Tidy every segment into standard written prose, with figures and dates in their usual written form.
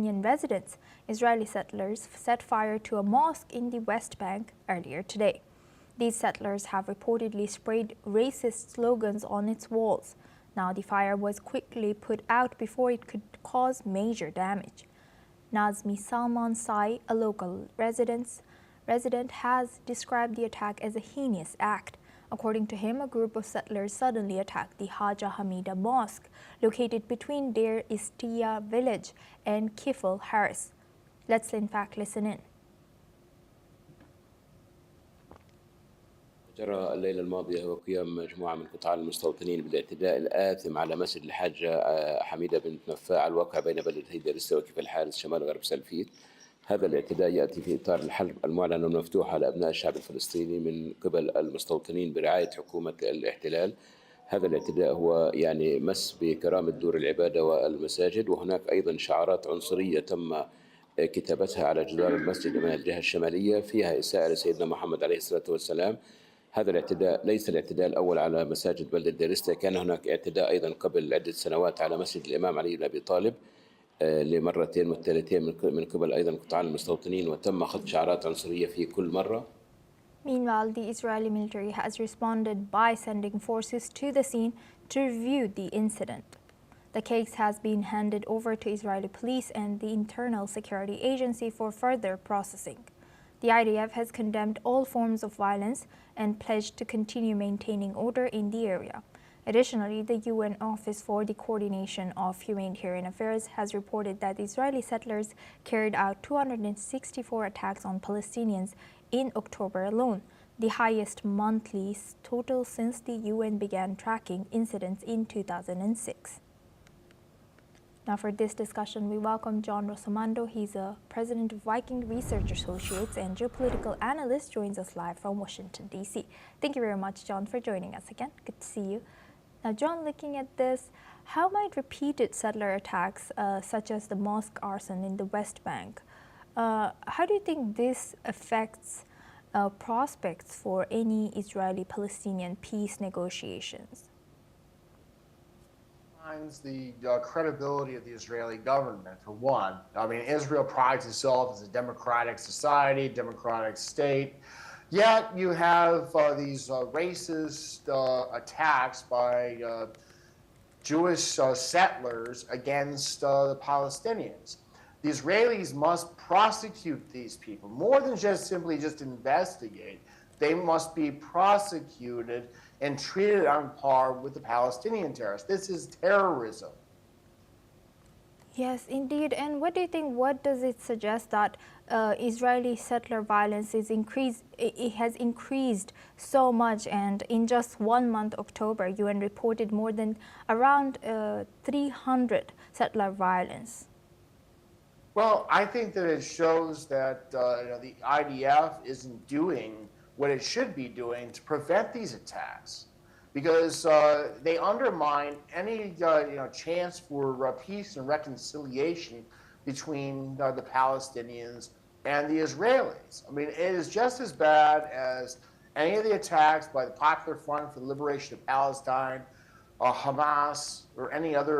residents, Israeli settlers set fire to a mosque in the West Bank earlier today. These settlers have reportedly sprayed racist slogans on its walls. Now the fire was quickly put out before it could cause major damage. Nazmi Salman Sai, a local resident, has described the attack as a heinous act. According to him, a group of settlers suddenly attacked the Haja Hamida Mosque, located between Deir Istiya village and Kifl Harris. Let's in fact listen in. جرى الليلة الماضية هو قيام مجموعة من قطاع المستوطنين بالاعتداء الآثم على مسجد الحاجة حميدة بنت نفاع الواقع بين بلدتي دير السوى وكفل حارس شمال غرب سلفيت. هذا الاعتداء يأتي في إطار الحرب المعلن والمفتوح على أبناء الشعب الفلسطيني من قبل المستوطنين برعاية حكومة الاحتلال. هذا الاعتداء هو مس بكرامة دور العبادة والمساجد، وهناك أيضا شعارات عنصرية تم كتابتها على جدار المسجد من الجهة الشمالية فيها إساءة لسيدنا محمد عليه الصلاة والسلام. هذا الاعتداء ليس الاعتداء الأول على مساجد بلدة دير إستيا، كان هناك اعتداء أيضا قبل عدة سنوات على مسجد الإمام علي بن أبي طالب لمرتين متتاليتين من قبل أيضا قطاع المستوطنين، وتم خط شعارات عنصرية في كل مرة. Meanwhile, the Israeli military has responded by sending forces to the scene to review the incident. The case has been handed over to Israeli police and the Internal Security Agency for further processing. The IDF has condemned all forms of violence and pledged to continue maintaining order in the area. Additionally, the UN Office for the Coordination of Humanitarian Affairs has reported that Israeli settlers carried out 264 attacks on Palestinians in October alone, the highest monthly total since the UN began tracking incidents in 2006. Now for this discussion, we welcome John Rosamando. He's a president of Viking Research Associates and geopolitical analyst, joins us live from Washington, D.C. Thank you very much, John, for joining us again. Good to see you. Now, John, looking at this, how might repeated settler attacks, such as the mosque arson in the West Bank, how do you think this affects prospects for any Israeli-Palestinian peace negotiations? The credibility of the Israeli government, for one. I mean, Israel prides itself as a democratic society, democratic state. Yet you have these racist attacks by Jewish settlers against the Palestinians. The Israelis must prosecute these people, more than simply investigate. They must be prosecuted and treated on par with the Palestinian terrorists. This is terrorism. Yes, indeed. And what do you think, what does it suggest that Israeli settler violence is it has increased so much, and in just 1 month, October, UN reported more than around 300 settler violence? Well, I think that it shows that the IDF isn't doing what it should be doing to prevent these attacks, because they undermine any chance for peace and reconciliation between the Palestinians and the Israelis. I mean, it is just as bad as any of the attacks by the Popular Front for the Liberation of Palestine, Hamas, or any other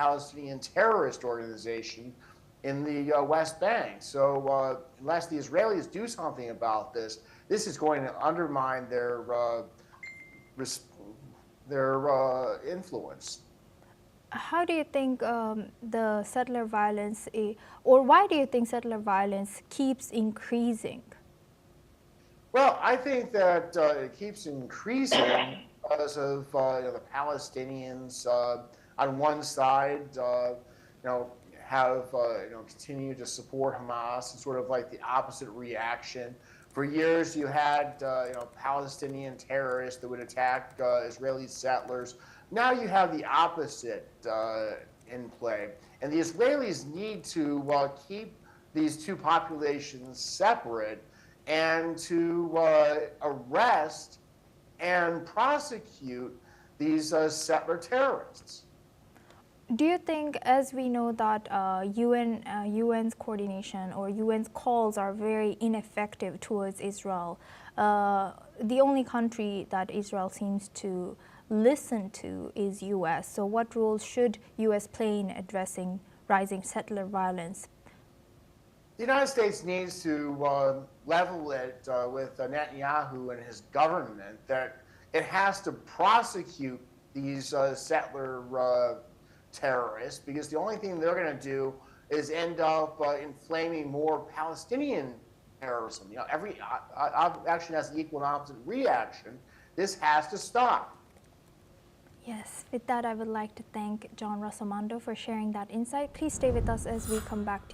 Palestinian terrorist organization in the West Bank. So unless the Israelis do something about this, this is going to undermine their influence. How do you think the settler violence, or why do you think settler violence keeps increasing? Well, I think that it keeps increasing because of the Palestinians on one side, have continued to support Hamas, and sort of like the opposite reaction. For years, you had Palestinian terrorists that would attack Israeli settlers. Now you have the opposite in play, and the Israelis need to keep these two populations separate and to arrest and prosecute these settler terrorists. Do you think, as we know that UN's coordination or UN's calls are very ineffective towards Israel, the only country that Israel seems to listen to is US. So what role should US play in addressing rising settler violence. The United States needs to level it with Netanyahu and his government that it has to prosecute these settler terrorists, because the only thing they're going to do is end up inflaming more Palestinian terrorism. You know, every action has an equal and opposite reaction. This has to stop. Yes, with that, I would like to thank John Rossomando for sharing that insight. Please stay with us as we come back to you.